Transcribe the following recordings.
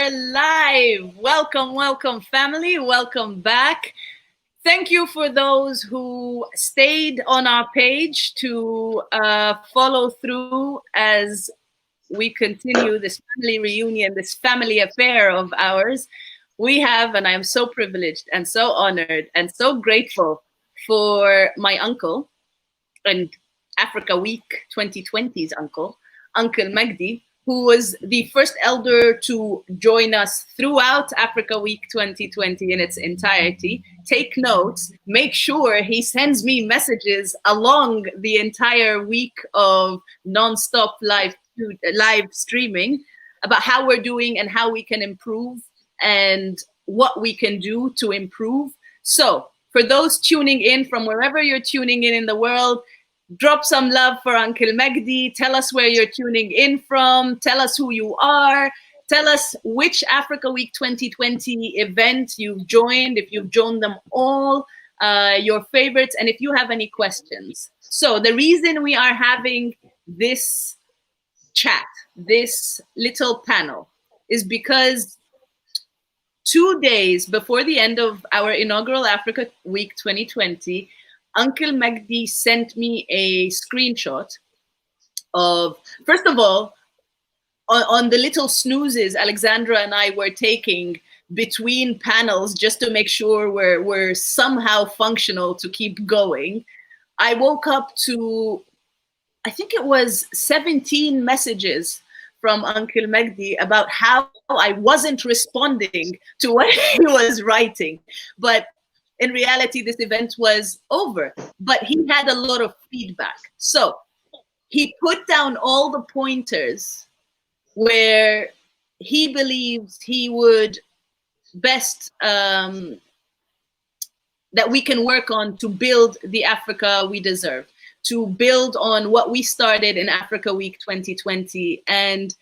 we're live. Welcome, welcome, family. Welcome back. Thank you for those who stayed on our page to follow through as we continue this family reunion, this family affair of ours. We have, and I am so privileged and so honored and so grateful for my uncle and Africa Week 2020's uncle, Uncle Magdi, who was the first elder to join us throughout Africa Week 2020 in its entirety. Take notes, make sure he sends me messages along the entire week of nonstop live streaming about how we're doing and how we can improve and what we can do to improve. So for those tuning in from wherever you're tuning in the world, drop some love for Uncle Magdi. Tell us where you're tuning in from. Tell us who you are. Tell us which Africa Week 2020 event you've joined, if you've joined them all, your favorites, and if you have any questions. So the reason we are having this chat, this little panel, is because 2 days before the end of our inaugural Africa Week 2020, Uncle Magdi sent me a screenshot of, first of all, on the little snoozes Alexandra and I were taking between panels just to make sure we're somehow functional to keep going. I woke up to, I think it was 17 messages from Uncle Magdi about how I wasn't responding to what he was writing. But in reality, this event was over, but he had a lot of feedback. So he put down all the pointers where he believes he would best, that we can work on to build the Africa we deserve, to build on what we started in Africa Week 2020. And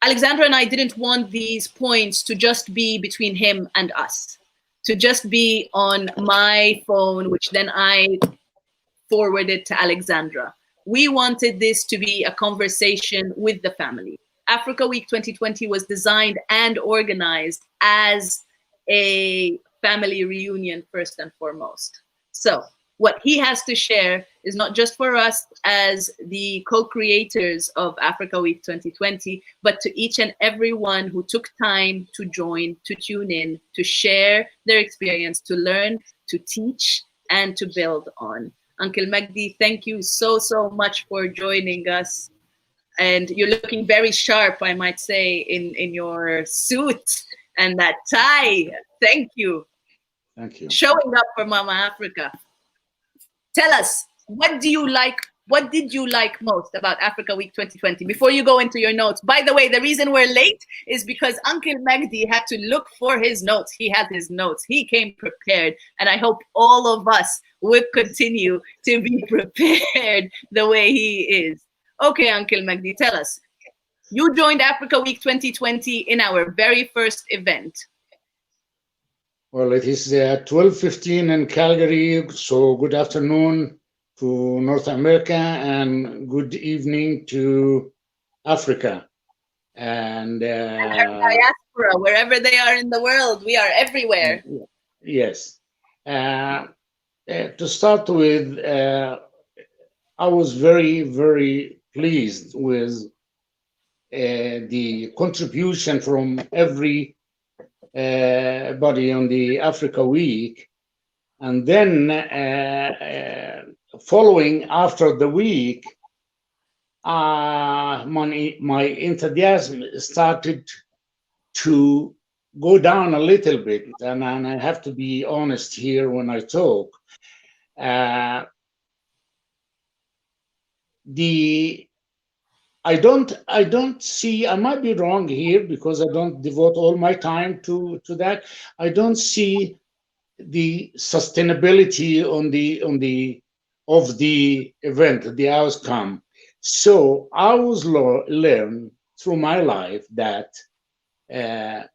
Alexandra and I didn't want these points to just be between him and us, to just be on my phone, which then I forwarded to Alexandra. We wanted this to be a conversation with the family. Africa Week 2020 was designed and organized as a family reunion first and foremost. So what he has to share is not just for us as the co-creators of Africa Week 2020, but to each and everyone who took time to join, to tune in, to share their experience, to learn, to teach, and to build on. Uncle Magdi, thank you so, so much for joining us. And you're looking very sharp, I might say, in your suit and that tie. Thank you. Thank you. Showing up for Mama Africa. Tell us, what did you like most about Africa Week 2020 before you go into your notes? By the way, the reason we're late is because Uncle Magdi had to look for his notes. He had his notes. He came prepared. And I hope all of us will continue to be prepared the way he is. Okay, Uncle Magdi, tell us. You joined Africa Week 2020 in our very first event. Well, it is 12:15 in Calgary, so good afternoon to North America and good evening to Africa. And diaspora, wherever they are in the world, we are everywhere. Yes. To start with, I was very, very pleased with the contribution from everybody on the Africa Week. And then following after the week, my enthusiasm started to go down a little bit. And I have to be honest here when I talk. I don't see, I might be wrong here because I don't devote all my time to that. I don't see the sustainability of the event, the outcome. So I was learned through my life that a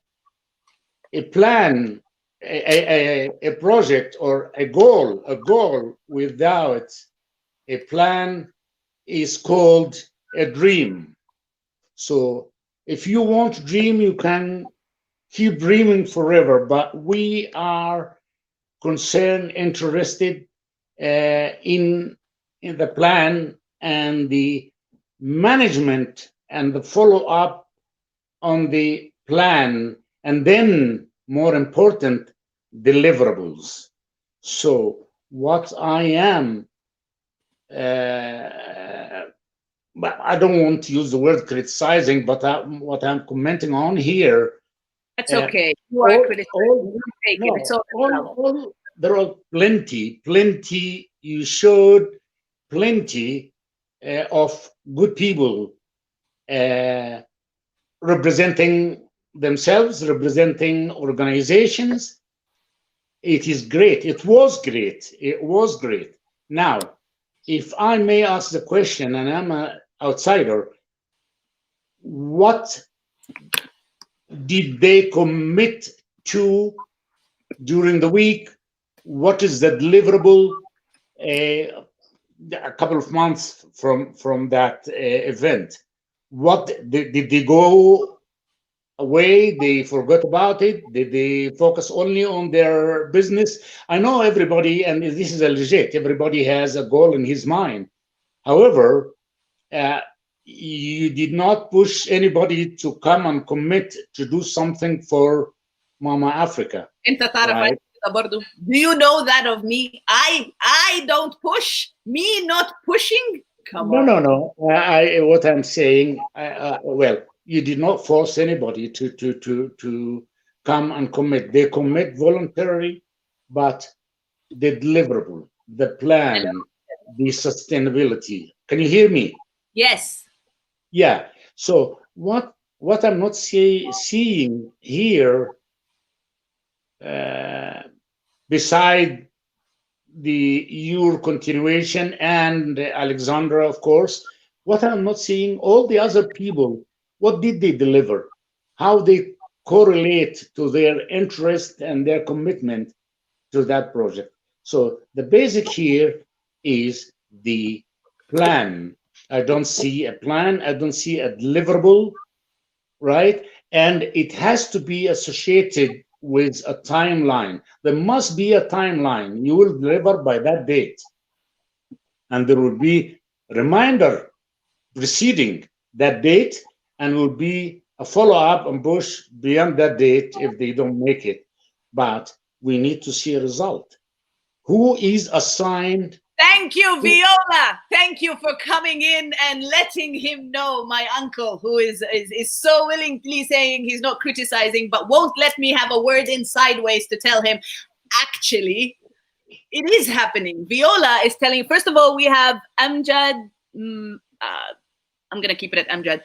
plan, a project or a goal without a plan is called a dream. So If you want to dream, you can keep dreaming forever. But we are concerned, interested in the plan and the management and the follow up on the plan, and then more important, deliverables. So what I am, but I don't want to use the word criticizing, but what I'm commenting on here. That's okay. You are criticizing. Take it. It's There are plenty. You showed plenty of good people representing themselves, representing organizations. It is great. It was great. It was great. Now, if I may ask the question, and I'm an outsider, what did they commit to during the week? What is the deliverable a couple of months from that event? What did they go away? They forgot about it? Did they focus only on their business? I know everybody, and this is a legit, everybody has a goal in his mind. However, you did not push anybody to come and commit to do something for Mama Africa. Right? Do you know that of me? I don't push. Me not pushing? Come on. No. What I'm saying, well, you did not force anybody to come and commit. They commit voluntarily, but the deliverable, the plan, the sustainability. Can you hear me? Yes. Yeah. So what I'm not seeing here, beside your continuation and Alexandra, of course, what I'm not seeing, all the other people, what did they deliver? How they correlate to their interest and their commitment to that project. So the basic here is the plan. I don't see a plan. I don't see a deliverable, right? And it has to be associated with a timeline. There must be a timeline. You will deliver by that date. And there will be a reminder preceding that date, and will be a follow-up and push beyond that date if they don't make it. But we need to see a result. Who is assigned? Thank you, Viola. Thank you for coming in and letting him know, my uncle, who is so willingly saying he's not criticizing, but won't let me have a word in sideways to tell him, actually, it is happening. Viola is telling, first of all, we have Amjad, I'm going to keep it at Amjad,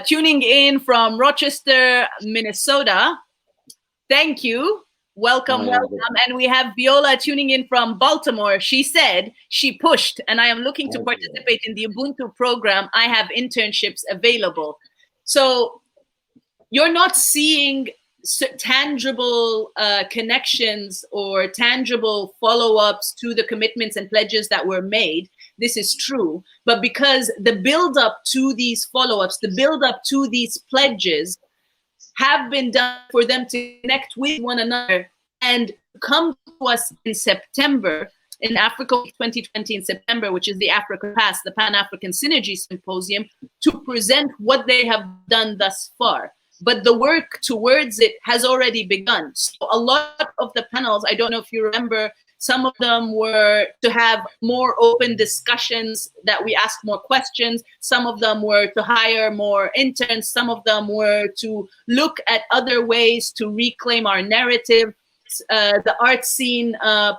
tuning in from Rochester, Minnesota. Thank you. Welcome. And we have Viola tuning in from Baltimore. She said she pushed, and I am looking to participate in the Ubuntu program. I have internships available. So you're not seeing tangible connections or tangible follow-ups to the commitments and pledges that were made. This is true. But because the build-up to these follow-ups, the build-up to these pledges have been done for them to connect with one another and come to us in September, in Africa 2020 in September, which is the Africa Pass, the Pan-African Synergy Symposium, to present what they have done thus far. But the work towards it has already begun. So a lot of the panels, I don't know if you remember, some of them were to have more open discussions, that we ask more questions. Some of them were to hire more interns. Some of them were to look at other ways to reclaim our narrative. The art scene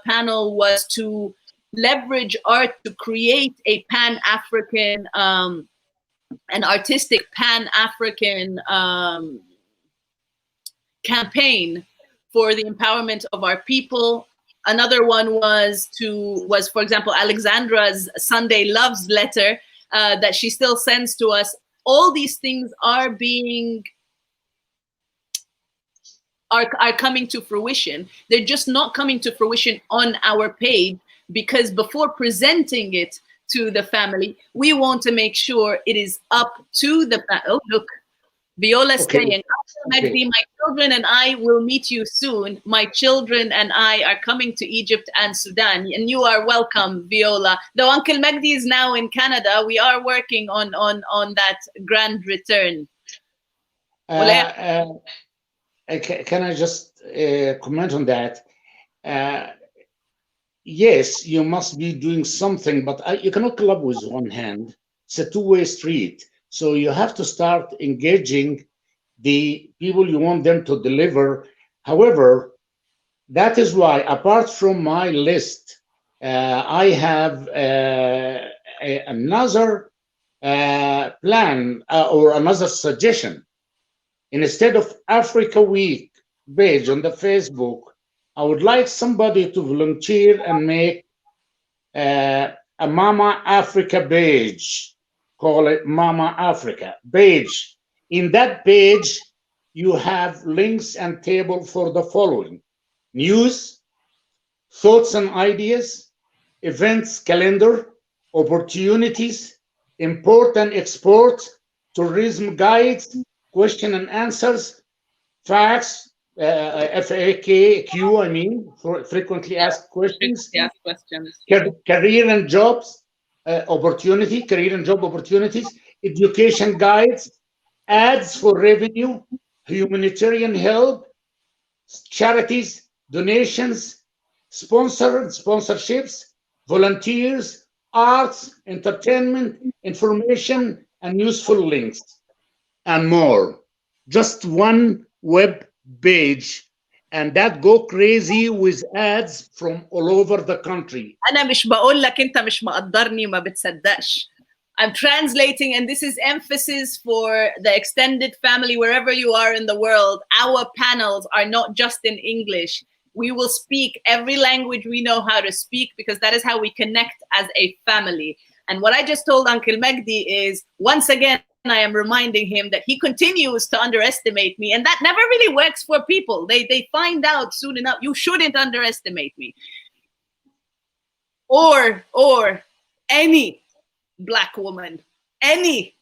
panel was to leverage art to create a Pan-African, an artistic Pan-African campaign for the empowerment of our people. Another one was, for example, Alexandra's Sunday Loves letter that she still sends to us. All these things are coming to fruition. They're just not coming to fruition on our page, because before presenting it to the family, we want to make sure it is up to the, oh, look, Viola Okay. saying, Magdi, my children and I will meet you soon. My children and I are coming to Egypt and Sudan, and you are welcome, Viola. Though Uncle Magdi is now in Canada, we are working on that grand return. Can I just comment on that? Yes, you must be doing something, but you cannot club with one hand. It's a two-way street. So you have to start engaging the people you want them to deliver. However, that is why, apart from my list, I have another plan or another suggestion. Instead of Africa Week page on the Facebook, I would like somebody to volunteer and make a Mama Africa page. Call it Mama Africa page. In that page, you have links and table for the following: news, thoughts and ideas, events calendar, opportunities, import and export, tourism guides, question and answers, facts, FAQ, I mean, for frequently asked questions, career and jobs, career and job opportunities, education guides, ads for revenue, humanitarian help, charities, donations, sponsorships, volunteers, arts, entertainment, information, and useful links, and more. Just one web page, and that go crazy with ads from all over the country. أنا مش بقول لك أنت مش مقدرني ما بتصدقش. I'm translating, and this is emphasis for the extended family wherever you are in the world. Our panels are not just in English. We will speak every language we know how to speak, because that is how we connect as a family. And what I just told Uncle Magdi is, once again, I am reminding him that he continues to underestimate me, and that never really works for people. They find out soon enough. You shouldn't underestimate me. Or any Black woman, any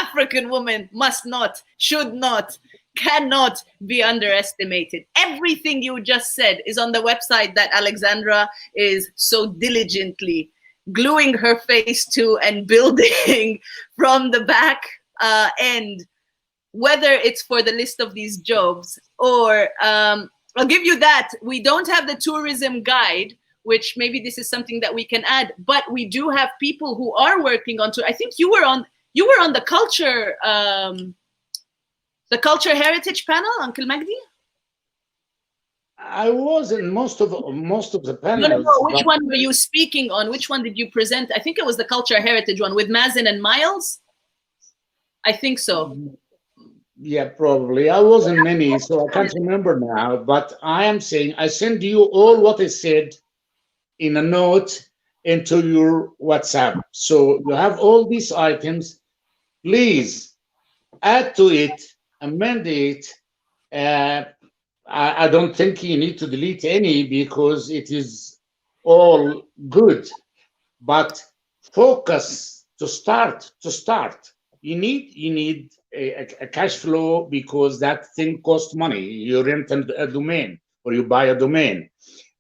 African woman must not, should not, cannot be underestimated. Everything you just said is on the website that Alexandra is so diligently gluing her face to and building from the back end, whether it's for the list of these jobs or I'll give you that. We don't have the tourism guide, which maybe this is something that we can add, but we do have people who are working on I think you were on the culture heritage panel, Uncle Magdi. I was in most of the panels. No. Which one were you speaking on? Which one did you present? I think it was the culture heritage one with Mazen and Miles. I think so. Yeah, probably. I wasn't many, so I can't remember now. But I am saying I send you all what I said in a note into your WhatsApp. So you have all these items. Please add to it, amend it. I don't think you need to delete any because it is all good. But focus to start. You need a cash flow, because that thing costs money. You rent a domain or you buy a domain.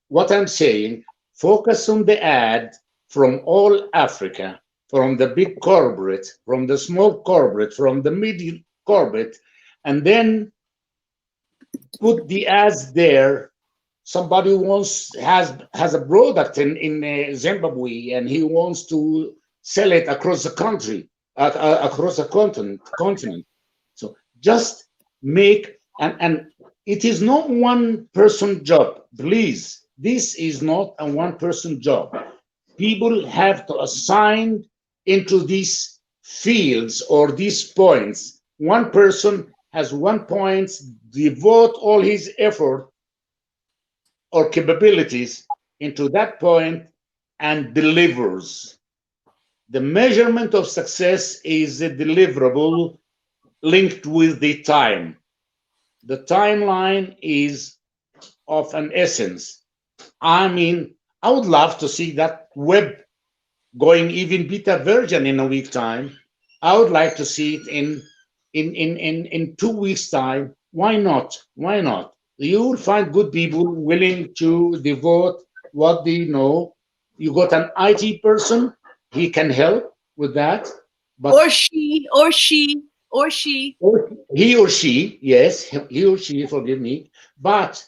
What I'm saying, focus on the ad from all Africa, from the big corporate, from the small corporate, from the medium corporate, and then put the ads there. Somebody has a product in Zimbabwe, and he wants to sell it across the country, across the continent. So just make, and it is not one person job. Please, this is not a one person job. People have to assign into these fields or these points. One person has 1 point, devote all his effort or capabilities into that point and delivers. The measurement of success is a deliverable linked with the time. The timeline is of an essence. I mean, I would love to see that web going even beta version in a week time. I would like to see it in in 2 weeks' time. Why not? Why not? You will find good people willing to devote what they know. You got an IT person, he can help with that, but Or she, or she, or she. he or she, yes, he or she, forgive me, but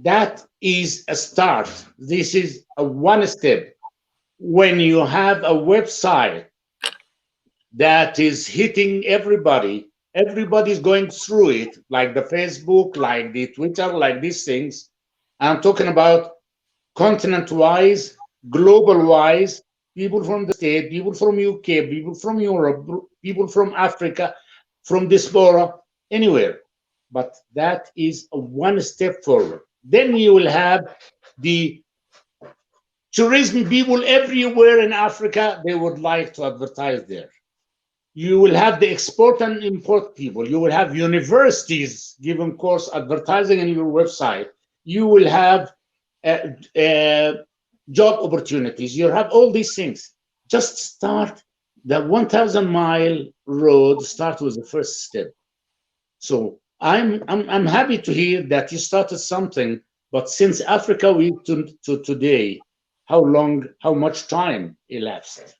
that is a start. This is a one step. When you have a website that is hitting everybody, everybody's going through it, like the Facebook, like the Twitter, like these things. I'm talking about continent wise, global wise, people from the state, people from UK, people from Europe, people from Africa, from diaspora, anywhere. But that is a one step forward. Then you will have the tourism people everywhere in Africa, they would like to advertise there. You will have the export and import people. You will have universities giving course advertising on your website. You will have uh, uh, job opportunities. You have all these things. Just start the 1,000-mile road. Start with the first step. So I'm happy to hear that you started something. But since Africa Week to today, how much time elapsed?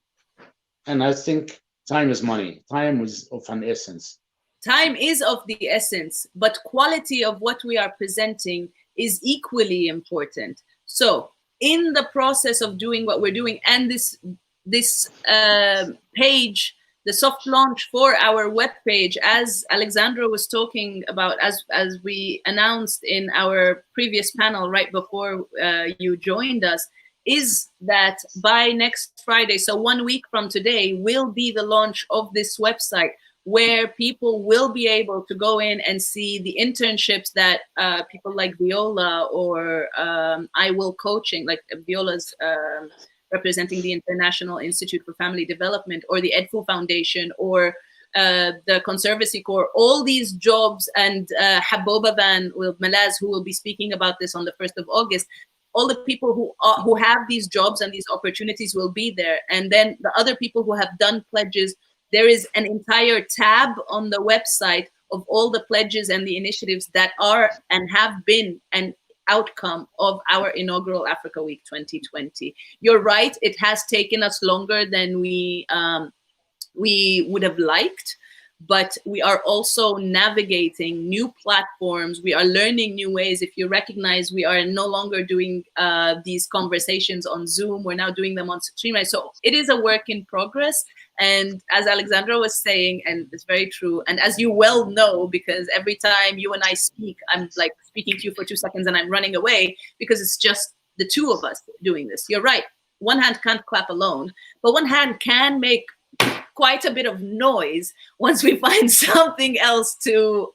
And I think time is money. Time is of an essence. Time is of the essence, but quality of what we are presenting is equally important. So in the process of doing what we're doing, and this page, the soft launch for our webpage, as Alexandra was talking about, as we announced in our previous panel right before you joined us, is that by next Friday, so 1 week from today, will be the launch of this website, where people will be able to go in and see the internships that people like Viola or I Will Coaching, like Viola's representing the International Institute for Family Development, or the EDFU Foundation, or the Conservancy Corps, all these jobs, and Haboba Van with Malaz, who will be speaking about this on the 1st of August. All the people who have these jobs and these opportunities will be there. And then the other people who have done pledges, there is an entire tab on the website of all the pledges and the initiatives that are and have been an outcome of our inaugural Africa Week 2020. You're right, it has taken us longer than we would have liked, but we are also navigating new platforms. We are learning new ways. If you recognize, we are no longer doing these conversations on Zoom. We're now doing them on StreamYard. So it is a work in progress. And as Alexandra was saying, and it's very true, and as you well know, because every time you and I speak, I'm like speaking to you for 2 seconds and I'm running away, because it's just the two of us doing this. You're right. One hand can't clap alone, but one hand can make quite a bit of noise once we find something else to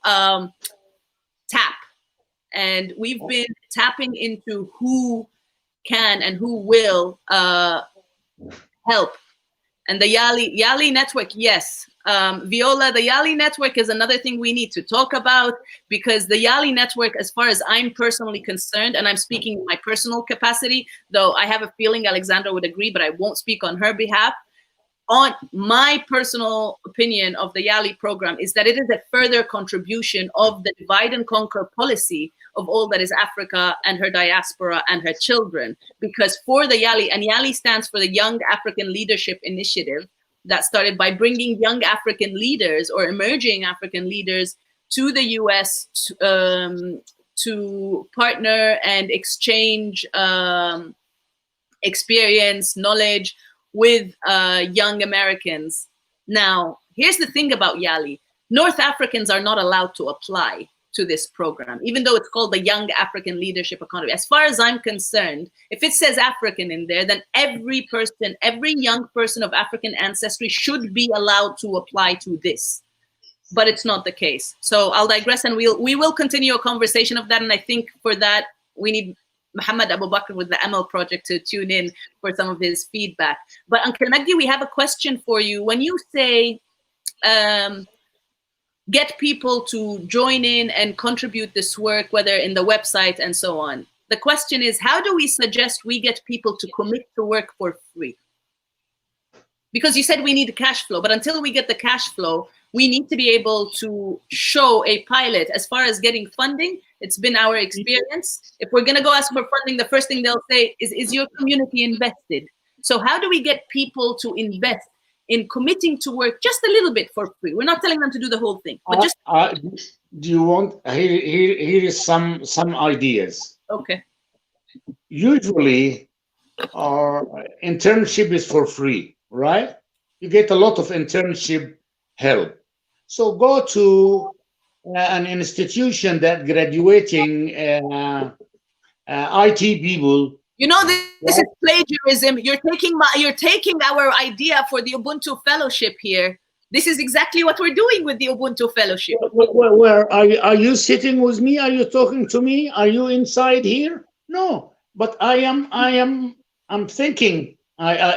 tap. And we've been tapping into who can and who will help. And the Yali network, yes. Viola, the Yali network is another thing we need to talk about, because the Yali network, as far as I'm personally concerned, and I'm speaking in my personal capacity, though I have a feeling Alexandra would agree, but I won't speak on her behalf. On my personal opinion of the Yali program is that it is a further contribution of the divide and conquer policy of all that is Africa and her diaspora and her children. Because for the Yali, and Yali stands for the Young African Leadership Initiative, that started by bringing young African leaders or emerging African leaders to the US to partner and exchange experience, knowledge, with young Americans. Now, here's the thing about Yali. North Africans are not allowed to apply to this program, even though it's called the Young African Leadership Economy. As far as I'm concerned, if it says African in there, then every person, every young person of African ancestry should be allowed to apply to this. But it's not the case. So I'll digress, and we will continue a conversation of that. And I think for that, we need Muhammad Abu Bakr with the ML project to tune in for some of his feedback. But Uncle Magdi, we have a question for you. When you say get people to join in and contribute this work, whether in the website and so on, the question is, how do we suggest we get people to commit to work for free? Because you said we need cash flow, but until we get the cash flow, we need to be able to show a pilot. As far as getting funding, it's been our experience. If we're going to go ask for funding, the first thing they'll say is your community invested? So how do we get people to invest in committing to work just a little bit for free? We're not telling them to do the whole thing, but just. Do you want, here is some ideas. Okay. Usually our internship is for free, right? You get a lot of internship help. So go to an institution that graduating IT people. You know, this is plagiarism. You're taking our idea for the Ubuntu Fellowship here. This is exactly what we're doing with the Ubuntu Fellowship. Where are you sitting with me? Are you talking to me? Are you inside here? No, but I'm thinking.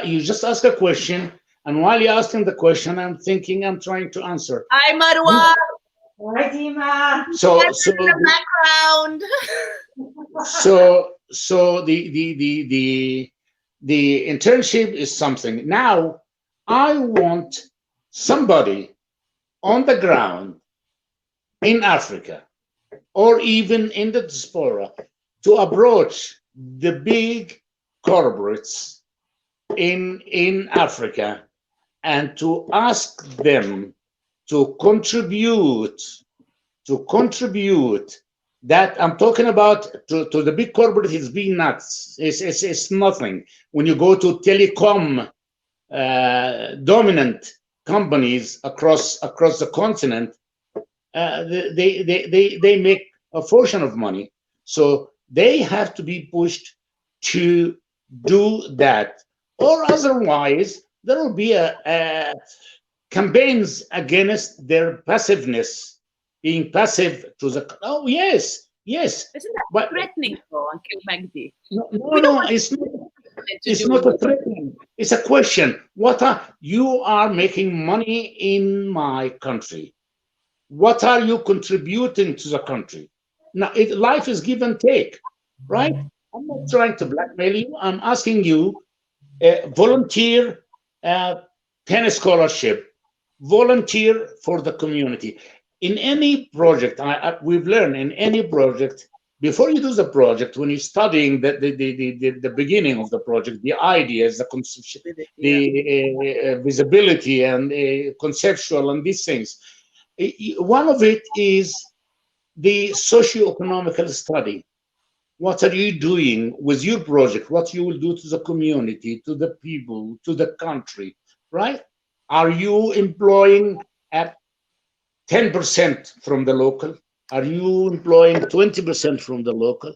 You just ask a question, and while you're asking the question, I'm thinking. I'm trying to answer. Hi, Marwa. Hi, Dima. So in the background. so the internship is something. Now I want somebody on the ground in Africa or even in the diaspora to approach the big corporates in Africa and to ask them to contribute that. I'm talking about to the big corporate. It's being nuts. It's nothing. When you go to telecom dominant companies across the continent, they make a fortune of money. So they have to be pushed to do that, or otherwise there will be a campaigns against their passiveness, being passive to the. Oh yes. Isn't that threatening, though, Uncle Magdi? No, it's not a threatening. It's a question. You are making money in my country. What are you contributing to the country? Now, life is give and take, right? I'm not trying to blackmail you. I'm asking you, volunteer 10 scholarship, volunteer for the community. In any project, we've learned in any project, before you do the project, when you're studying the beginning of the project, the ideas, the conception, the visibility and conceptual and these things, one of it is the socio-economical study. What are you doing with your project? What you will do to the community, to the people, to the country, right? Are you employing at 10% from the local? Are you employing 20% from the local?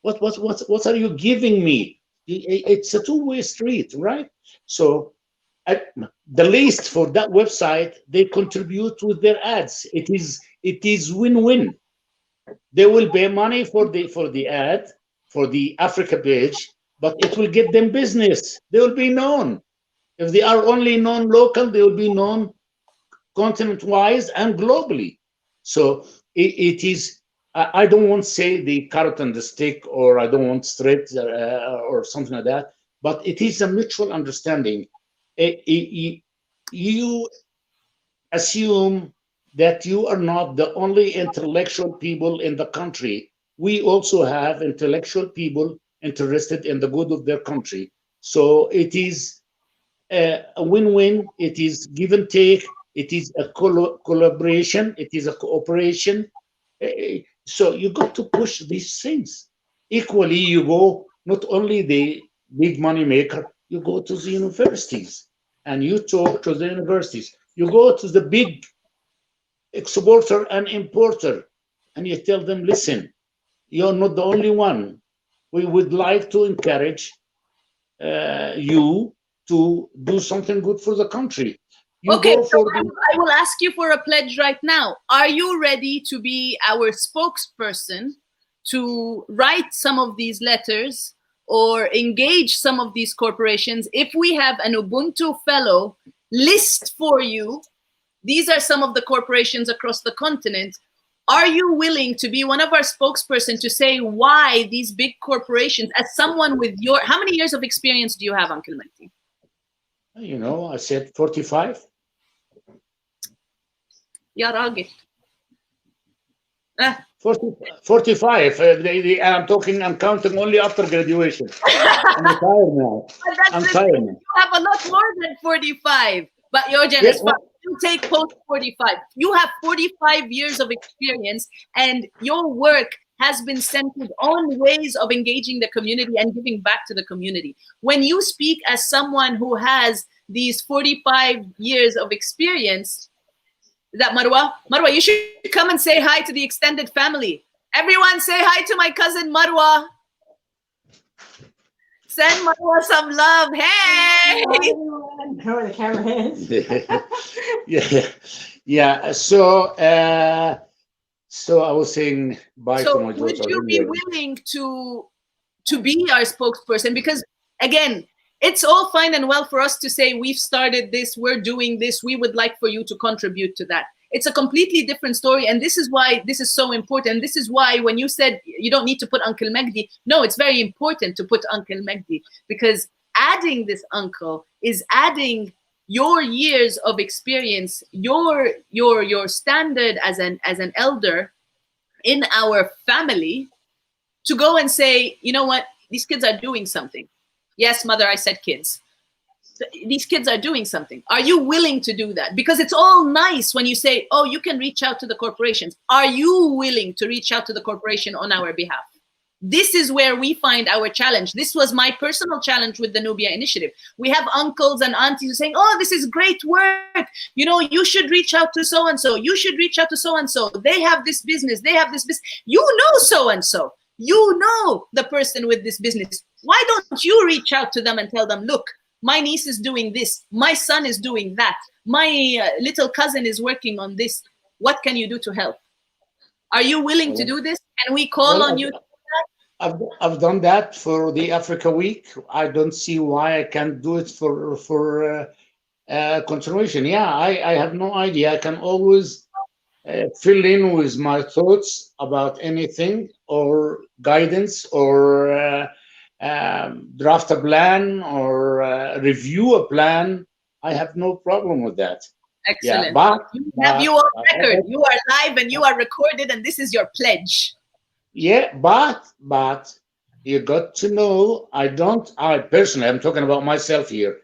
What are you giving me? It's a two-way street, right? So at the least for that website, they contribute with their ads. It is win-win. They will pay money for the ad, for the Africa page, but it will get them business. They will be known. If they are only known local, they will be known continent-wise and globally. So it is. I don't want to say the carrot and the stick, or I don't want straight or something like that. But it is a mutual understanding. You assume that you are not the only intellectual people in the country. We also have intellectual people interested in the good of their country. So it is a win-win. It is give and take. It is a collaboration. It is a cooperation. So you got to push these things. Equally, you go not only the big money maker, you go to the universities and you talk to the universities. You go to the big exporter and importer and you tell them, listen, you're not the only one. We would like to encourage you to do something good for the country. Okay, so I will ask you for a pledge right now. Are you ready to be our spokesperson to write some of these letters or engage some of these corporations? If we have an Ubuntu fellow list for you, these are some of the corporations across the continent. Are you willing to be one of our spokespersons to say why these big corporations, as someone with how many years of experience do you have, Uncle Magdi? You know, I said 45. Ya Ragil. 45. I'm counting only after graduation. I'm retired now. I'm tired now. You have a lot more than 45. But Yojan, as far as you take post 45, you have 45 years of experience, and your work has been centered on ways of engaging the community and giving back to the community. When you speak as someone who has these 45 years of experience, is that Marwa? Marwa, you should come and say hi to the extended family. Everyone say hi to my cousin Marwa. Send Marwa some love. Hey! Where the camera is. Yeah. So I was saying bye to my daughter. Would you be willing to be our spokesperson? Because again, it's all fine and well for us to say we've started this, we're doing this, we would like for you to contribute to that. It's a completely different story, and this is why this is so important. This is why when you said you don't need to put Uncle Magdi, no, it's very important to put Uncle Magdi, because adding this uncle is adding your years of experience, your standard as an elder in our family, to go and say, you know what, these kids are doing something. Yes, mother, I said kids. These kids are doing something. Are you willing to do that? Because it's all nice when you say, oh, you can reach out to the corporations. Are you willing to reach out to the corporation on our behalf? This is where we find our challenge. This was my personal challenge with the Nubia Initiative. We have uncles and aunties who saying, oh, this is great work. You know, you should reach out to so-and-so. You should reach out to so-and-so. They have this business. They have this business. You know so-and-so. You know the person with this business. Why don't you reach out to them and tell them, look, my niece is doing this. My son is doing that. My little cousin is working on this. What can you do to help? Are you willing to do this? Can we call on you? I've done that for the Africa Week. I don't see why I can't do it for continuation. Yeah, I have no idea. I can always fill in with my thoughts about anything, or guidance, or draft a plan, or review a plan. I have no problem with that. Excellent. Yeah, but you have you on record. You are live and you are recorded, and this is your pledge. Yeah, but you got to know, I personally, I'm talking about myself here.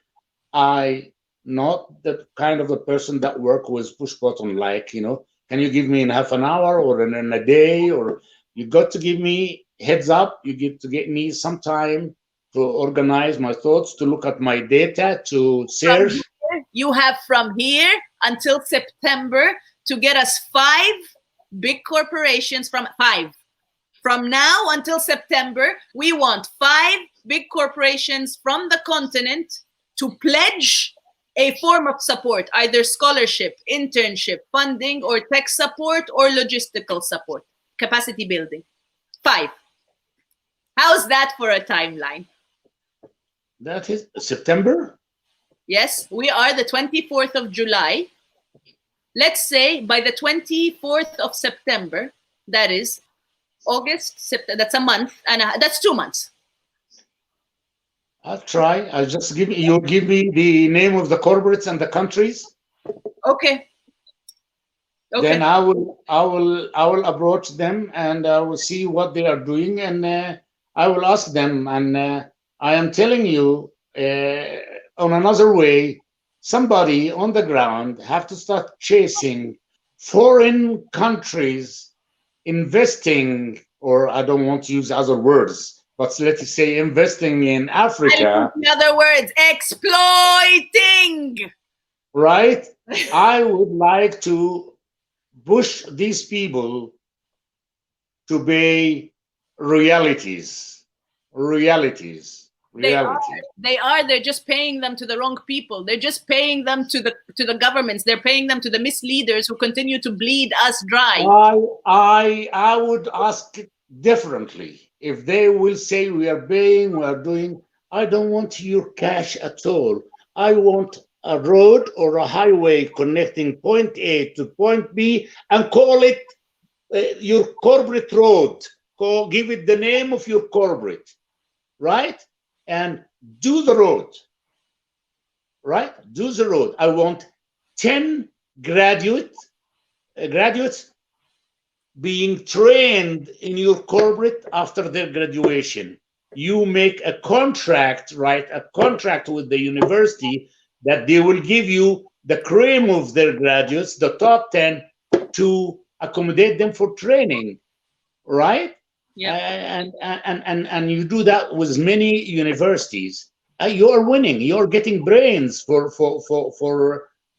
I not the kind of the person that work with push button, like, you know, can you give me in half an hour or in a day, or you got to give me heads up. You get to get me some time to organize my thoughts, to look at my data, to search. You have from here until September to get us 5 big corporations from 5. From now until September, we want 5 big corporations from the continent to pledge a form of support, either scholarship, internship, funding, or tech support, or logistical support, capacity building. 5. How's that for a timeline? That is September? Yes, we are the 24th of July. Let's say by the 24th of September, that is August, September, that's a month, and that's 2 months. I'll try. I'll just give me the name of the corporates and the countries. Okay. Then I will approach them, and I will see what they are doing, and I will ask them. And I am telling you, on another way, somebody on the ground have to start chasing foreign countries investing, or I don't want to use other words, but let's say investing in Africa. In other words, exploiting. Right? I would like to push these people to be realities. They are. They're just paying them to the wrong people. They're just paying them to the governments. They're paying them to the misleaders who continue to bleed us dry. I would ask it differently. If they will say we are paying, we are doing, I don't want your cash at all. I want a road or a highway connecting point A to point B, and call it your corporate road. Give it the name of your corporate, right? And do the road, right? Do the road. I want 10 graduates graduates being trained in your corporate after their graduation. You make a contract, right? A contract with the university that they will give you the cream of their graduates, the top 10, to accommodate them for training, right? Yeah. And you do that with many universities. You are winning. You are getting brains for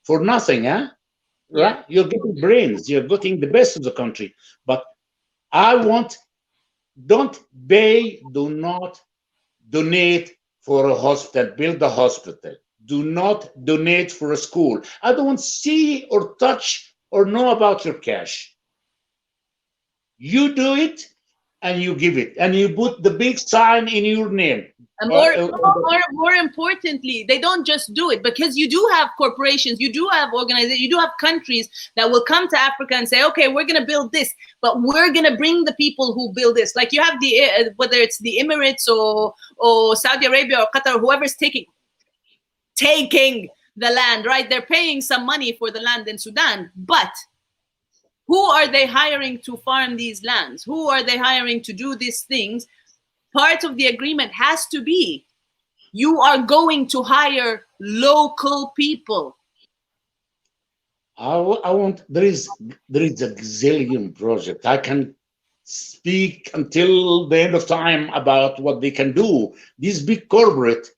nothing, huh? Right? Yeah. You're getting brains. You're getting the best of the country. But I want, don't pay, do not donate for a hospital, build a hospital. Do not donate for a school. I don't see or touch or know about your cash. You do it and you give it and you put the big sign in your name. And Uh, more importantly, they don't just do it, because you do have corporations, you do have organizations, you do have countries that will come to Africa and say, okay, we're going to build this, but we're going to bring the people who build this. Like you have the, whether it's the Emirates or Saudi Arabia or Qatar, whoever's taking the land, right? They're paying some money for the land in Sudan, but who are they hiring to farm these lands? Who are they hiring to do these things? Part of the agreement has to be, you are going to hire local people. I want, there is a gazillion project. I can speak until the end of time about what they can do. These big corporate,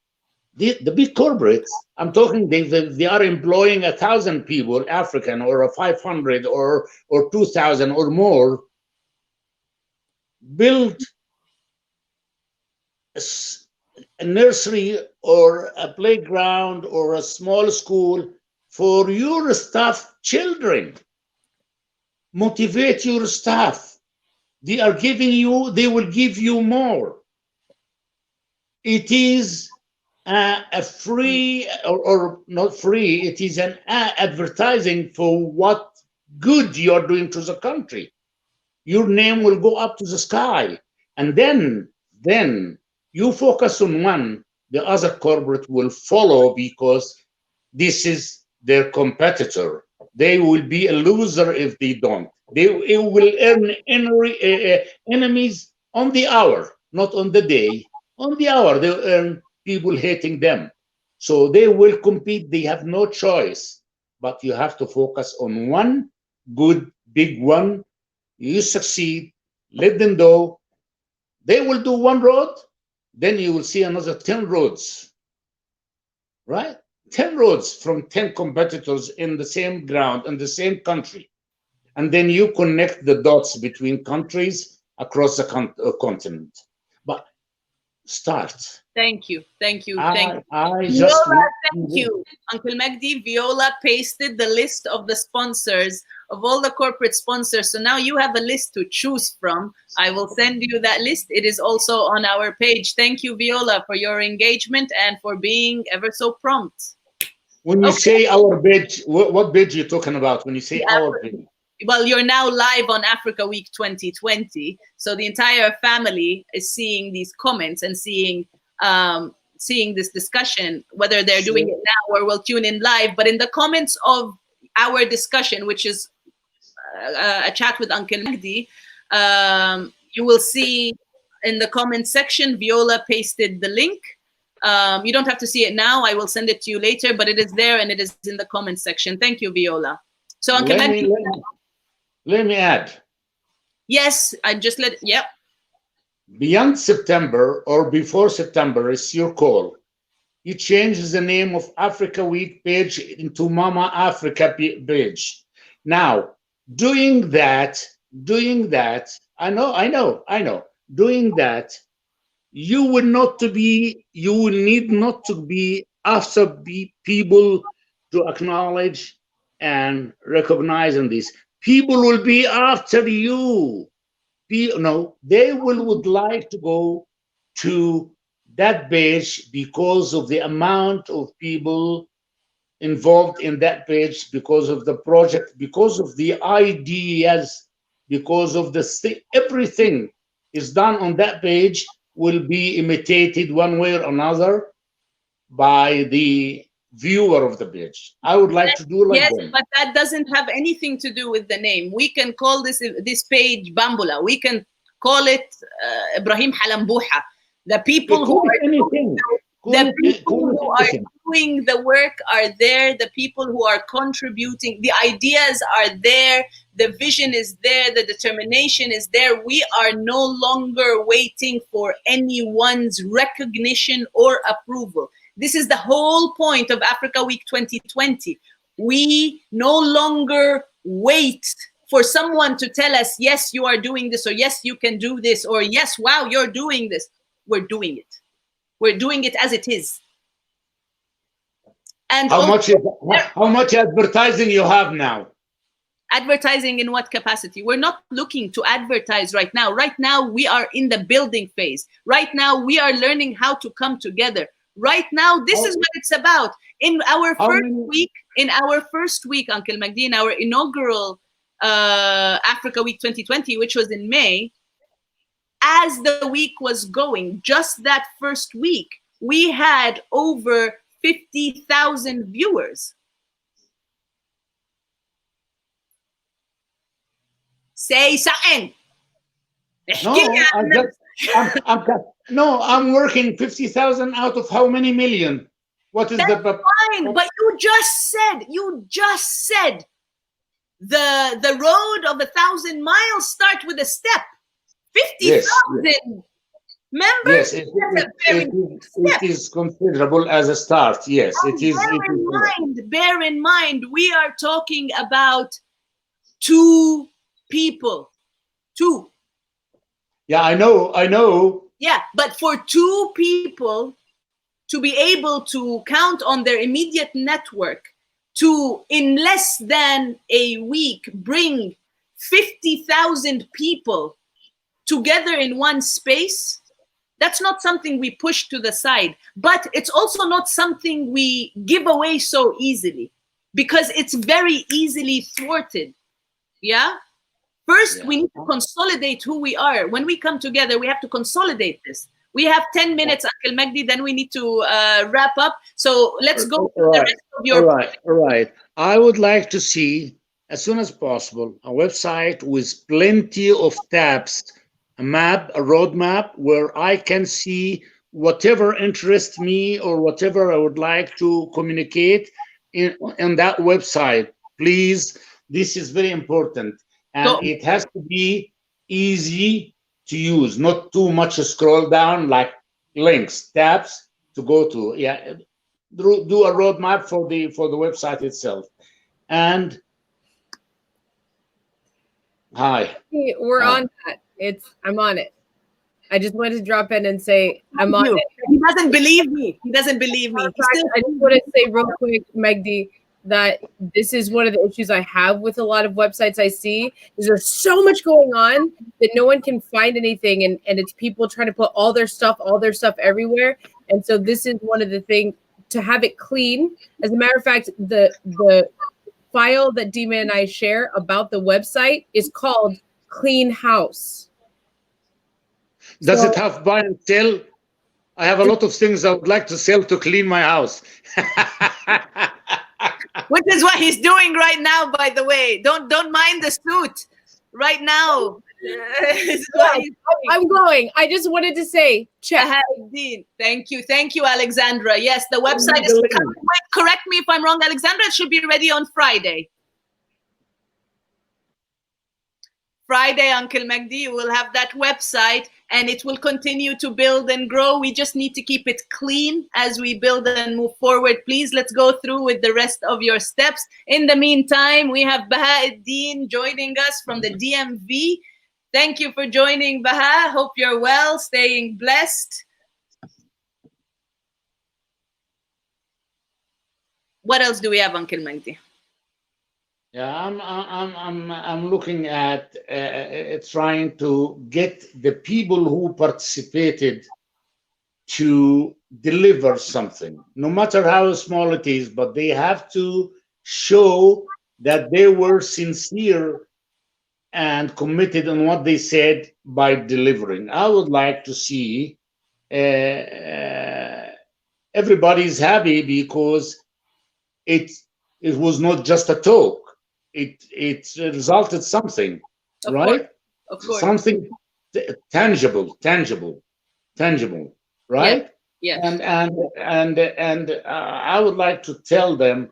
the big corporates, I'm talking, they are employing 1,000 people, African, or 500 or 2,000 or more. Build a nursery or a playground or a small school for your staff children. Motivate your staff. They are giving you, they will give you more. It is a free or not free, it is an advertising for what good you are doing to the country. Your name will go up to the sky. And then you focus on one, the other corporate will follow, because this is their competitor. They will be a loser if they don't. They will earn enemies on the hour, not on the day. On the hour, they'll earn people hating them. So they will compete. They have no choice. But you have to focus on one good, big one. You succeed, let them go. They will do one road, then you will see another 10 roads, right? 10 roads from 10 competitors in the same ground, in the same country. And then you connect the dots between countries across the continent. But start. Thank you. I just Viola, thank you. Uncle Magdi, Viola pasted the list of the sponsors, of all the corporate sponsors. So now you have a list to choose from. I will send you that list. It is also on our page. Thank you, Viola, for your engagement and for being ever so prompt. When you say our page, what page are you talking about when you say our page? Well, you're now live on Africa Week 2020. So the entire family is seeing these comments and seeing this discussion, whether they're doing it now or will tune in live. But in the comments of our discussion, which is a chat with Uncle Magdi, you will see in the comment section, Viola pasted the link. You don't have to see it now. I will send it to you later, but it is there and it is in the comment section. Thank you, Viola. So Uncle Magdi, let me add. Yes, I just yep. Beyond September or before September, it's your call. You change the name of Africa Week page into Mama Africa page. Now, doing that, I know, doing that, you will need not to be after people to acknowledge and recognize in this. People will be after you. No, they would like to go to that page because of the amount of people involved in that page, because of the project, because of the ideas, because of everything is done on that page will be imitated one way or another by the viewer of the page. I would like to do like yes, them. but that doesn't have anything to do with the name. We can call this page Bambula. We can call it Ibrahim Halambuha. The people who are anything. The people who are doing the work are there. The people who are contributing, the ideas are there. The vision is there. The determination is there. We are no longer waiting for anyone's recognition or approval. This is the whole point of Africa Week 2020. We no longer wait for someone to tell us, yes, you are doing this, or yes, you can do this, or yes, wow, you're doing this. We're doing it. We're doing it as it is. And how much advertising you have now? Advertising in what capacity? We're not looking to advertise right now. Right now, we are in the building phase. Right now, we are learning how to come together. Right now, this is what it's about. In our first week, Uncle Magdi, in our inaugural Africa Week 2020, which was in May, as the week was going, just that first week, we had over 50,000 viewers. Say something. No, I'm working 50,000 out of how many million? What is That's fine, but you just said the road of 1,000 miles start with a step. 50,000 members. Yes, it is considerable as a start. Yes, it is. Bear in mind, we are talking about 2 people. 2. Yeah, I know. Yeah, but for 2 people to be able to count on their immediate network to, in less than a week, bring 50,000 people together in one space, that's not something we push to the side, but it's also not something we give away so easily, because it's very easily thwarted. Yeah? First, we need to consolidate who we are. When we come together, we have to consolidate this. We have 10 minutes, Uncle Magdi, then we need to wrap up. So let's go to the rest of your... All right. I would like to see, as soon as possible, a website with plenty of tabs, a map, a roadmap, where I can see whatever interests me or whatever I would like to communicate in that website. Please, this is very important. And it has to be easy to use, not too much scroll down, like links, tabs to go to. Yeah, do a roadmap for the website itself. And hi. We're on that. I'm on it. I just wanted to drop in and say I'm on it. He doesn't believe me. I just want to say real quick, Magdi, that this is one of the issues I have with a lot of websites I see, is there's so much going on that no one can find anything, and it's people trying to put all their stuff everywhere. And so this is one of the things, to have it clean. As a matter of fact, the file that Dima and I share about the website is called Clean House. Does it have buy and sell? I have a lot of things I would like to sell to clean my house. Which is what he's doing right now, by the way. Don't mind the suit right now. I'm going. I just wanted to say, check. Thank you, Alexandra. Yes, the website is coming. Correct me if I'm wrong, Alexandra. It should be ready on Friday. Uncle Magdi, you will have that website, and it will continue to build and grow. We just need to keep it clean as we build and move forward. Please, let's go through with the rest of your steps. In the meantime, we have Bahauddin joining us from the DMV. Thank you for joining, Baha. Hope you're well, staying blessed. What else do we have, Uncle Magdi? Yeah, I'm looking at trying to get the people who participated to deliver something, no matter how small it is, but they have to show that they were sincere and committed on what they said by delivering. I would like to see everybody's happy because it it was not just a talk. It resulted something, Of course. right? Of course. Something tangible, right? Yes. And I would like to tell them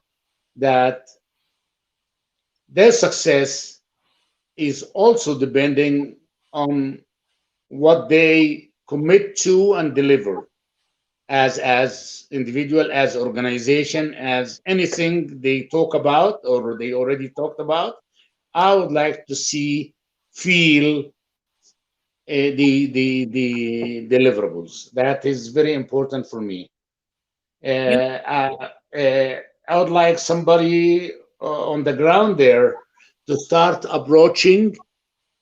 that their success is also depending on what they commit to and deliver as individual, as organization, as anything they talk about or they already talked about. I would like to see, feel the deliverables. That is very important for me. You, I would like somebody on the ground there to start approaching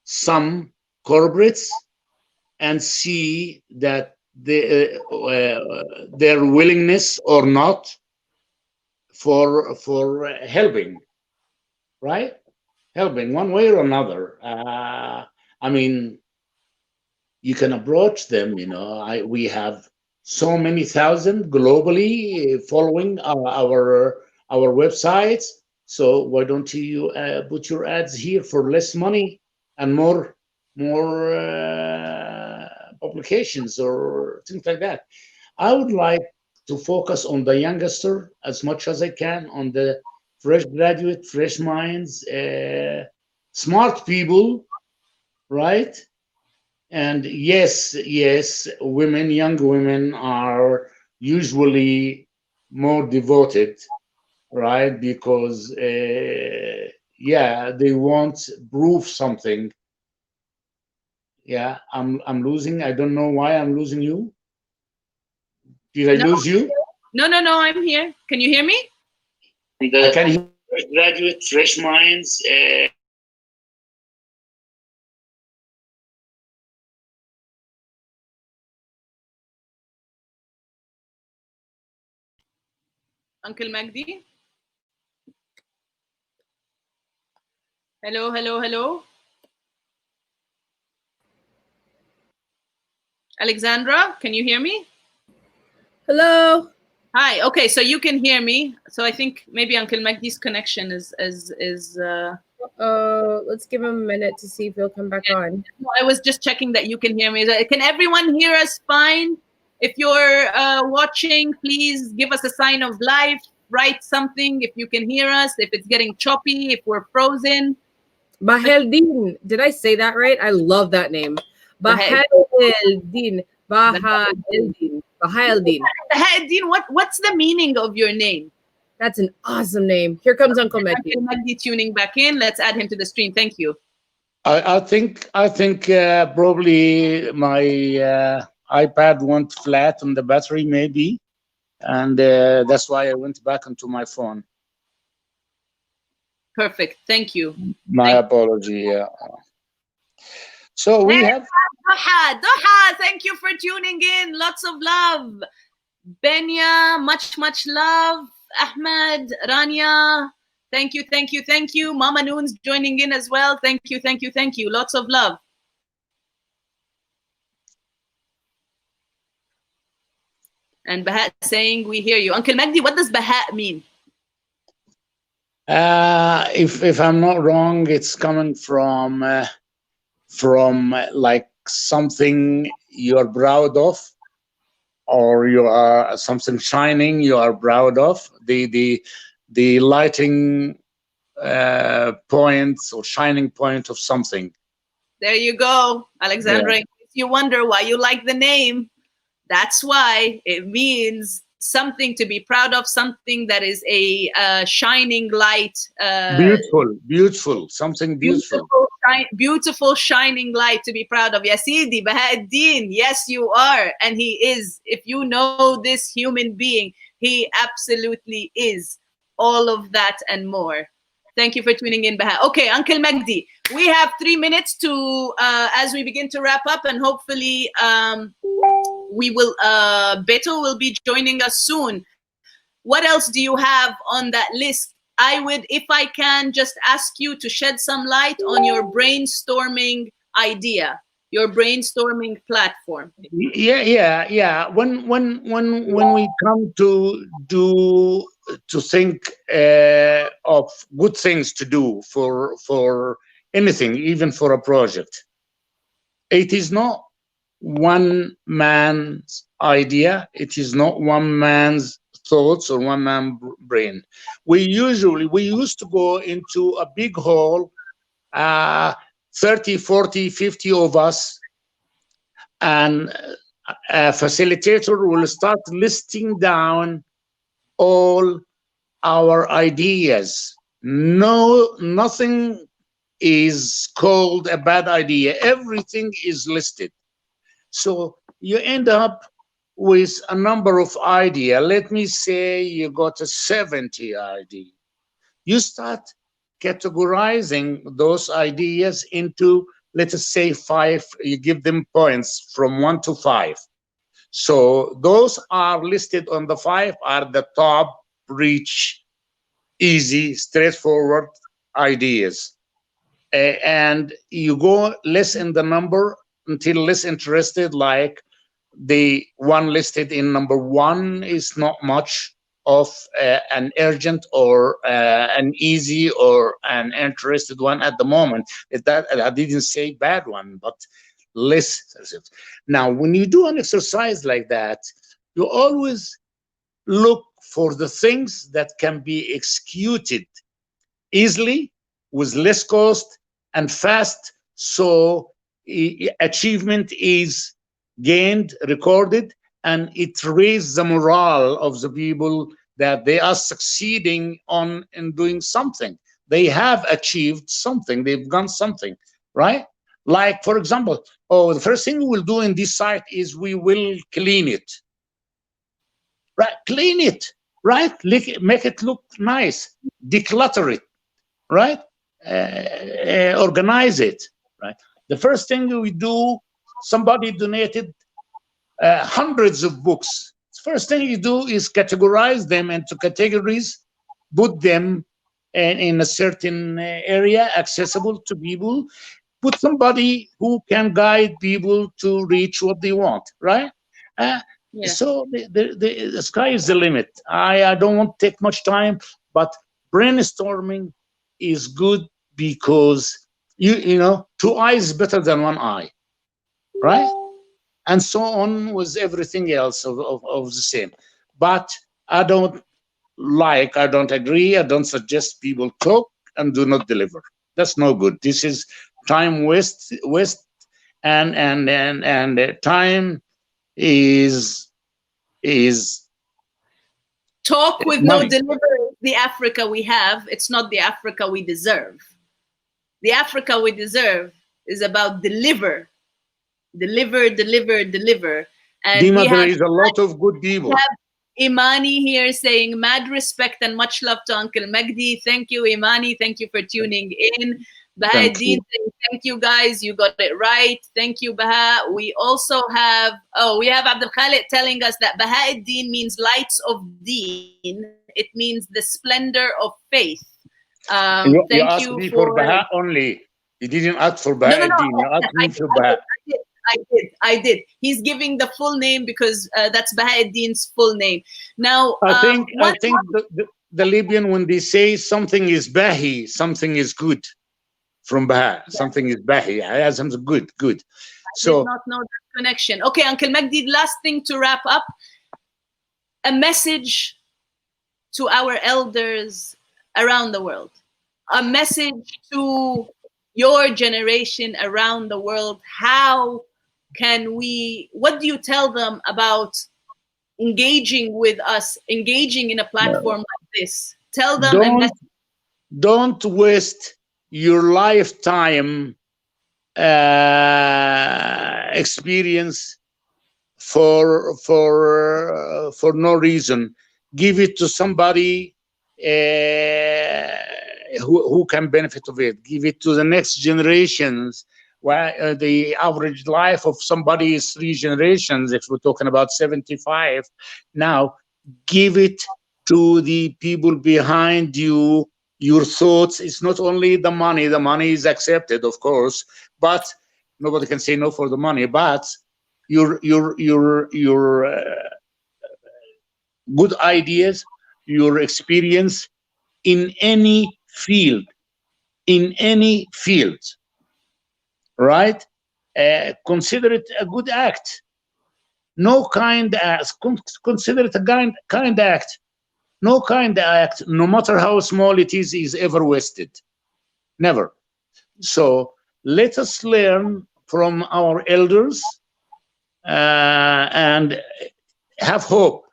some corporates and see that their willingness or not for helping, right? Helping one way or another. I mean, you can approach them. We have so many thousand globally following our websites. So why don't you put your ads here for less money and more publications or things like that? I would like to focus on the youngster as much as I can, on the fresh graduate, fresh minds, smart people, right? And yes, women, young women are usually more devoted, right? Because yeah, they want prove something. Yeah, I'm losing. I don't know why I'm losing you. Did I no, lose you? no, I'm here. Can you hear me? I can hear graduate, fresh minds. Uncle Magdi? Hello. Alexandra, can you hear me? Hello. Hi. Okay, so you can hear me. So I think maybe Uncle Magdi's connection is Let's give him a minute to see if he'll come back on. I was just checking that you can hear me. Can everyone hear us fine? If you're watching, please give us a sign of life. Write something if you can hear us. If it's getting choppy, if we're frozen. Baheldin. Did I say that right? I love that name. Baheldin. Baheldin. Baheldin. Baheldin, what's the meaning of your name? That's an awesome name. Here comes Uncle Magdi. Uncle Magdi tuning back in. Let's add him to the stream. Thank you. I think probably my iPad went flat on the battery, maybe, and that's why I went back onto my phone. Perfect. Thank you. My apology. Yeah. So we have Doha. Thank you for tuning in. Lots of love. Benya, much love. Ahmed, Rania, thank you. Mama Noon's joining in as well. Thank you. Lots of love. And Bahat saying, we hear you. Uncle Magdi, what does Bahat mean? If I'm not wrong, it's coming from like something you're proud of, or you are something shining you are proud of, the lighting points or shining point of something. There you go, Alexandra. Yeah. If you wonder why you like the name, that's why. It means something to be proud of, something that is a shining light. Beautiful, something beautiful. Beautiful shining light to be proud of. Yasidi Bahaddin, yes you are. And he is. If you know this human being, he absolutely is all of that and more. Thank you for tuning in, Baha. Okay, Uncle Magdi, we have 3 minutes to, as we begin to wrap up, and hopefully we will, Beto will be joining us soon. What else do you have on that list? I would, if I can, just ask you to shed some light on your brainstorming idea. your brainstorming platform. Yeah. When we come to think of good things to do for anything, even for a project, it is not one man's idea. It is not one man's thoughts or one man brain. We used to go into a big hall, 30, 40, 50 of us, and a facilitator will start listing down all our ideas. Nothing is called a bad idea. Everything is listed. So you end up with a number of ideas. Let me say you got a 70 idea. You start categorizing those ideas into, let us say, 5. You give them points from 1 to 5. So those are listed on the 5 are the top, rich, easy, straightforward ideas. And you go less in the number until less interested, like the one listed in number 1 is not much of an urgent or an easy or an interested one at the moment. That I didn't say bad one, but less. Now, when you do an exercise like that, you always look for the things that can be executed easily, with less cost and fast, so achievement is gained, recorded, and it raises the morale of the people that they are succeeding in doing something. They have achieved something, they've done something, right? Like, for example, the first thing we will do in this site is we will clean it. Right? Clean it, right? Make it look nice, declutter it, right? Organize it, right? The first thing we do, somebody donated hundreds of books. First thing you do is categorize them into categories, put them in a certain area accessible to people, put somebody who can guide people to reach what they want, right? So the sky is the limit. I don't want to take much time, but brainstorming is good because you know, 2 eyes better than 1 eye, right? And so on with everything else of the same. But I don't agree, I don't suggest people talk and do not deliver. That's no good. This is time waste, and time is talk with money. no delivery. The Africa we have, it's not the Africa we deserve. The Africa we deserve is about deliver. And Dima, there is a lot of good people. We have Imani here saying mad respect and much love to Uncle Magdi. Thank you, Imani. Thank you for tuning in. Baha'uddin saying thank you guys, you got it right. Thank you, Baha. We also have Abdul Khalid telling us that Baha'uddin means lights of Deen. It means the splendor of faith. You asked me for Baha only. You didn't ask for Baha'uddin. No. You asked me for Baha. I did. He's giving the full name because that's Baha'uddin's full name. Now, I think the Libyan, when they say something is Bahi, something is good from Baha. Something is Bahi. Something good. So I did not know that connection. Okay, Uncle Magdi, last thing to wrap up. A message to our elders around the world. A message to your generation around the world. What do you tell them about engaging with us, engaging in a platform like this? Tell them don't waste your lifetime experience for no reason. Give it to somebody who can benefit of it. Give it to the next generations. Where the average life of somebody is 3 generations, if we're talking about 75. Now, give it to the people behind you. Your thoughts. It's not only the money. The money is accepted, of course, but Nobody can say no for the money, but your good ideas, your experience in any field, right? Consider it a good act. No kind act. Consider it a kind act. No kind act, no matter how small it is ever wasted. Never. So let us learn from our elders and have hope.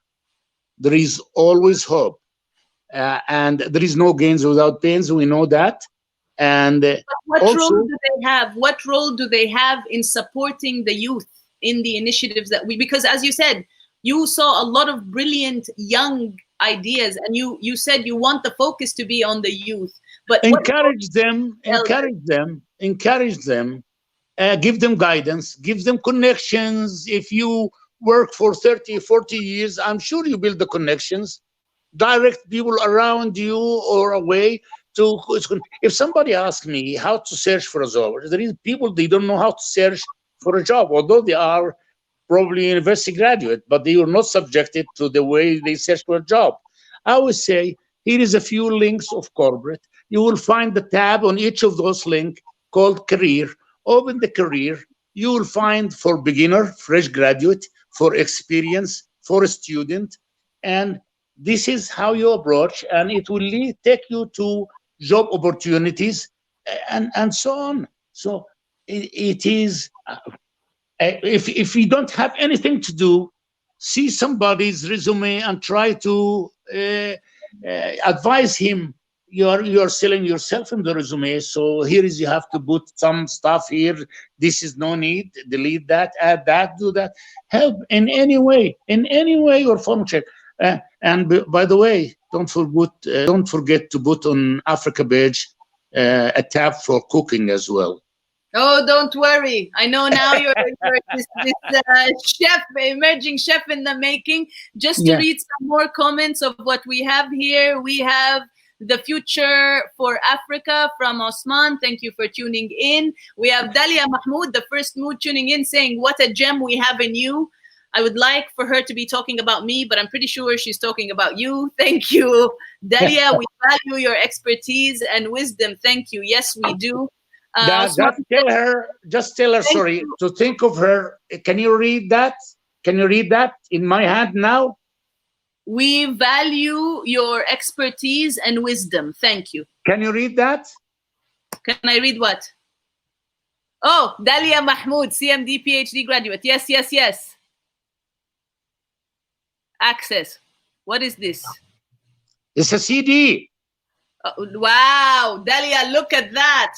There is always hope. And there is no gains without pains. We know that. And what also, role do they have? What role do they have in supporting the youth in the initiatives that we? Because as you said, you saw a lot of brilliant young ideas, and you said you want the focus to be on the youth. But encourage them, give them guidance, give them connections. If you work for 30, 40 years, I'm sure you build the connections. Direct people around you or away to. If somebody asks me how to search for a job, there is people, they don't know how to search for a job, although they are probably university graduate, but they are not subjected to the way they search for a job. I always say, here is a few links of corporate. You will find the tab on each of those links called career. Open the career. You will find for beginner, fresh graduate, for experience, for a student. And this is how you approach, and it will take you to job opportunities and so on. So it is, if you don't have anything to do, see somebody's resume and try to advise him. You're selling yourself in the resume, so here is, you have to put some stuff here. This is no need. Delete that, add that, do that. Help in any way or form check. And by the way, don't forget to put on Africa page a tab for cooking as well. Oh, don't worry. I know now you're this chef, emerging chef in the making. Just to read some more comments of what we have here. We have the future for Africa from Osman. Thank you for tuning in. We have Dalia Mahmoud, the first mood, tuning in, saying, what a gem we have in you. I would like for her to be talking about me, but I'm pretty sure she's talking about you. Thank you, Dalia. We value your expertise and wisdom. Thank you. Yes, we do. Just tell her, sorry, to think of her. Can you read that? Can you read that in my hand now? We value your expertise and wisdom. Thank you. Can you read that? Can I read what? Oh, Dalia Mahmoud, CMD PhD graduate. Yes, yes, yes. Access. What is this? It's a CD. Wow, Dalia, look at that.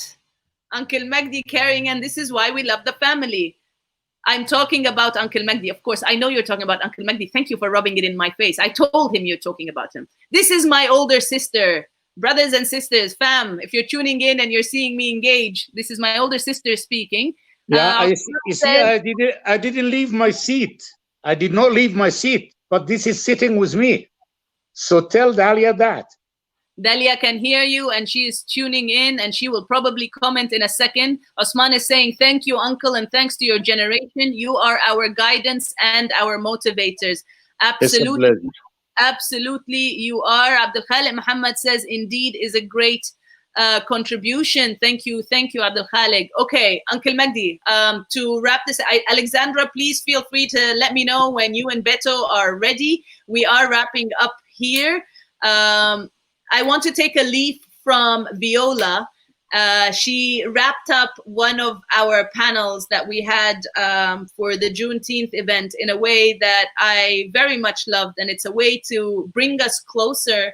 Uncle Magdi carrying, and this is why we love the family. I'm talking about Uncle Magdi. Of course, I know you're talking about Uncle Magdi. Thank you for rubbing it in my face. I told him you're talking about him. This is my older sister. Brothers and sisters, fam, if you're tuning in and you're seeing me engage, this is my older sister speaking. Yeah, I didn't leave my seat. I did not leave my seat, but this is sitting with me. So tell Dalia that. Dalia can hear you, and she is tuning in, and she will probably comment in a second. Osman is saying, thank you, uncle, and thanks to your generation. You are our guidance and our motivators. Absolutely. Absolutely, you are. Abdul Khaliq Muhammad says, indeed, is a great contribution. Thank you, Abdul Khaliq. Okay, Uncle Magdi, to wrap this, Alexandra, please feel free to let me know when you and Beto are ready. We are wrapping up here. I want to take a leaf from Viola. She wrapped up one of our panels that we had for the Juneteenth event in a way that I very much loved, and it's a way to bring us closer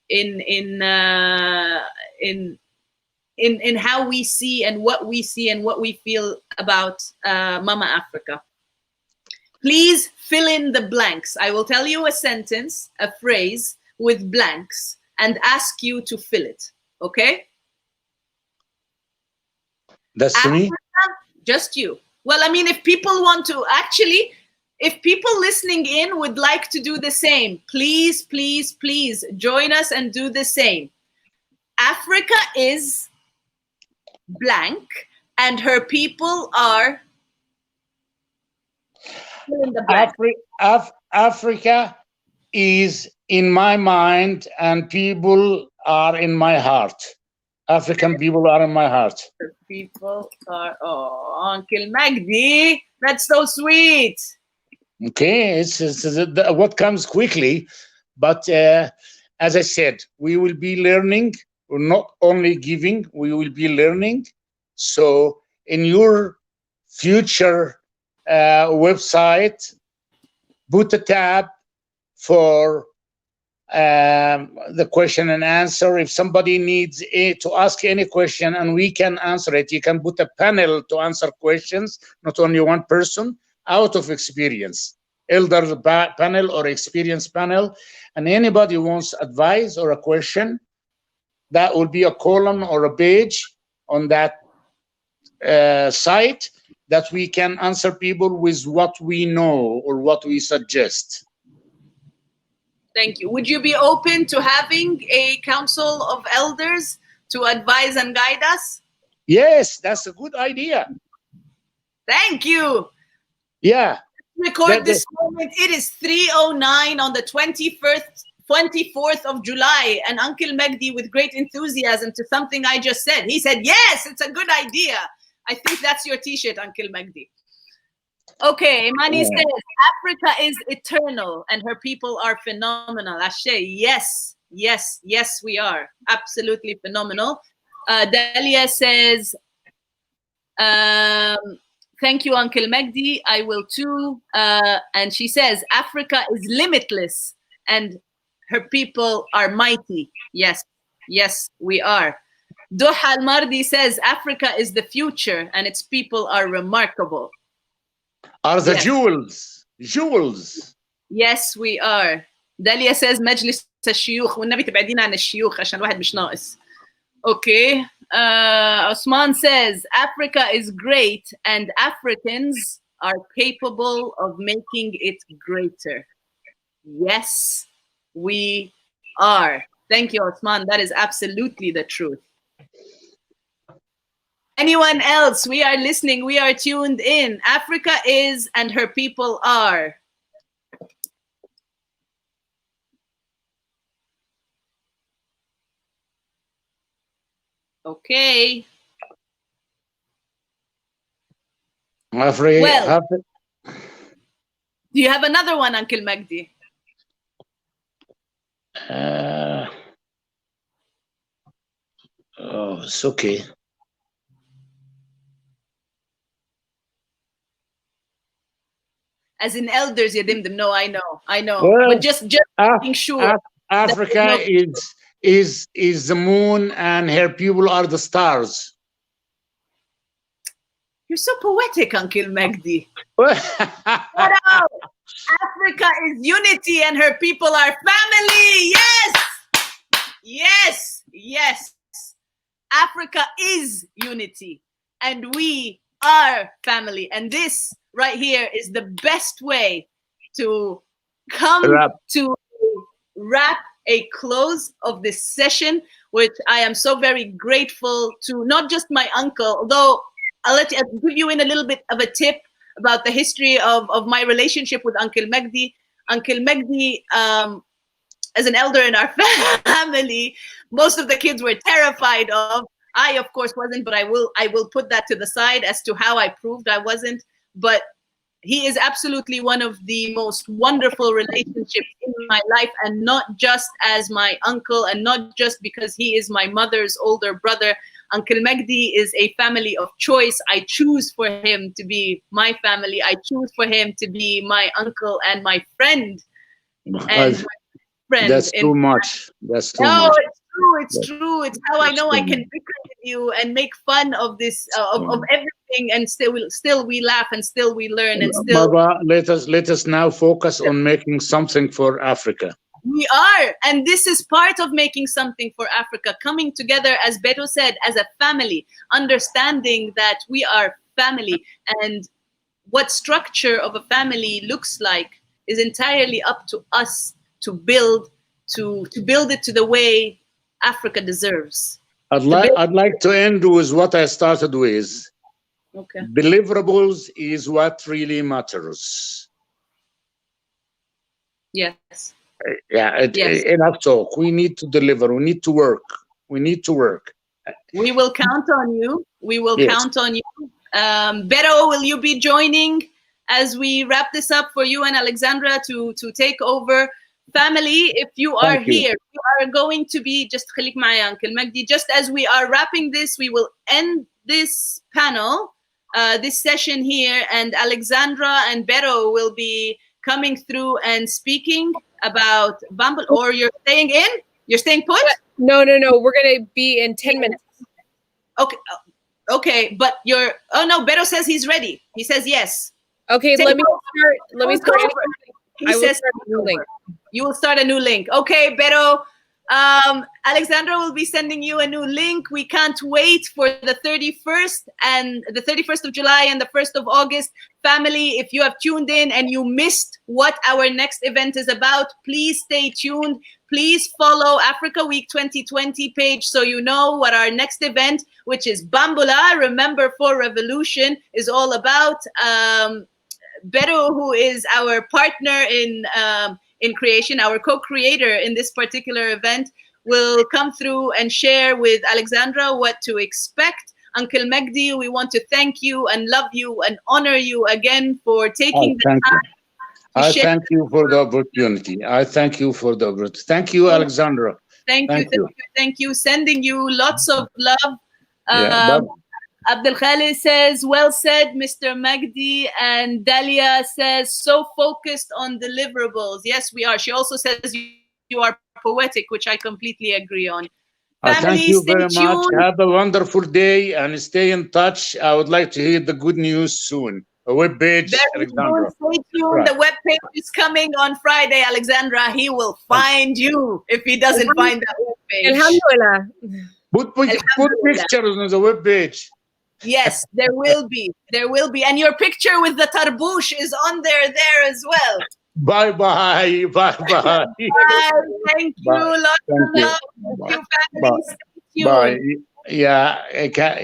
in how we see and what we feel about Mama Africa. Please fill in the blanks. I will tell you a sentence, a phrase with blanks, and ask you to fill it. Okay? That's Africa, me? just you. Well, I mean, if people want to, actually, if people listening in would like to do the same, please, please, please join us and do the same. Africa is blank, and her people are fill in the blank. Africa is in my mind, and people are in my heart. African people are in my heart. Her people are, oh, Uncle Magdi, that's so sweet. Okay, it's what comes quickly, but as I said, we will be learning. We're not only giving, we will be learning. So in your future website, put a tab for the question and answer. If somebody needs to ask any question and we can answer it, you can put a panel to answer questions, not only one person, out of experience, elder panel or experience panel. And anybody who wants advice or a question, that will be a column or a page on that site that we can answer people with what we know or what we suggest. Thank you. Would you be open to having a council of elders to advise and guide us? Yes, that's a good idea. Thank you. Yeah. Record this moment. It is 3:09 on the 24th of July, and Uncle Magdi, with great enthusiasm to something I just said, he said, yes, it's a good idea. I think that's your t-shirt, Uncle Magdi. Okay, Imani says, Africa is eternal and her people are phenomenal. Ashe, yes, yes, yes, we are. Absolutely phenomenal. Delia says, thank you, Uncle Magdi. I will too. And she says, Africa is limitless and her people are mighty. Yes, yes, we are. Duha Al-Mardi says, Africa is the future and its people are remarkable. Are the jewels. Yes, we are. Dalia says, مجلس الشيوخ والنبي تبعدين عن الشيوخ عشان الواحد مش ناقص. Okay. Osman says, Africa is great and Africans are capable of making it greater. Yes, we are. Thank you, Osman. That is absolutely the truth. Anyone else? We are listening. We are tuned in. Africa is and her people are. Okay. Well, do you have another one, Uncle Magdi? Oh, it's okay. As in elders, Yadimdim. No, I know. Well, but just making sure. Africa is the moon and her people are the stars. You're so poetic, Uncle Magdi. What else? Africa is unity and her people are family. Yes. Yes. Yes. Africa is unity and we are family. And this right here is the best way to come to wrap a close of this session, which I am so very grateful to not just my uncle, although I'll give you in a little bit of a tip about the history of my relationship with Uncle Magdi. Uncle Magdi, as an elder in our family, most of the kids were terrified of. I, of course, wasn't, but I will put that to the side as to how I proved I wasn't. But he is absolutely one of the most wonderful relationships in my life, and not just as my uncle, and not just because he is my mother's older brother. Uncle Magdi is a family of choice. I choose for him to be my family. I choose for him to be my uncle and my friend. And that's too much. That's too much. It's true. It's true. It's how I know I can bicker with you and make fun of this, of everything, and still we laugh and still we learn and still. Baba, let us now focus on making something for Africa. We are, and this is part of making something for Africa, coming together, as Beto said, as a family, understanding that we are family, and what structure of a family looks like is entirely up to us to build it to the way Africa deserves. I'd like to end with what I started with. Okay. Deliverables is what really matters. Yes. Yeah, Yes. enough talk. We need to deliver. We need to work. We need to work. We will count on you. We will Yes. count on you. Beto, will you be joining as we wrap this up for you and Alexandra to take over? Family, if you are Thank you. here, you are going to be just خليك معي, Uncle Magdi. Just as we are wrapping this, we will end this panel, this session here, and Alexandra and Beto will be coming through and speaking about Bumble. Or you're staying in? You're staying put? No. We're gonna be in 10 minutes. Okay. Okay, but you're. Oh no, Beto says he's ready. He says yes. Okay, Take let me over. start. Let me start. He I will says start a new link. you will start a new link. Okay, Beto. Alexandra will be sending you a new link. We can't wait for the 31st and the 31st of July and the 1st of August. Family, if you have tuned in and you missed what our next event is about, please stay tuned. Please follow Africa Week 2020 page so you know what our next event, which is Bambula, Remember for Revolution, is all about. Beto, who is our partner in creation, our co-creator in this particular event, will come through and share with Alexandra what to expect. Uncle Magdi, we want to thank you and love you and honor you again for taking the time. I thank you for the opportunity. I thank you for the opportunity. Thank you, Alexandra. Thank you. Sending you lots of love. Yeah, Abdel Khalid says, well said, Mr. Magdi. And Dalia says, so focused on deliverables. Yes, we are. She also says you are poetic, which I completely agree on. Thank you very much. Have a wonderful day and stay in touch. I would like to hear the good news soon. A web page, Alexandra. Stay tuned. Right. The web page is coming on Friday, Alexandra. He will find you if he doesn't find that web page. Alhamdulillah. Put pictures on the web page. Yes, there will be. There will be. And your picture with the tarbouche is on there as well. Bye. Bye. Thank you. Lots of love. Bye. Yeah.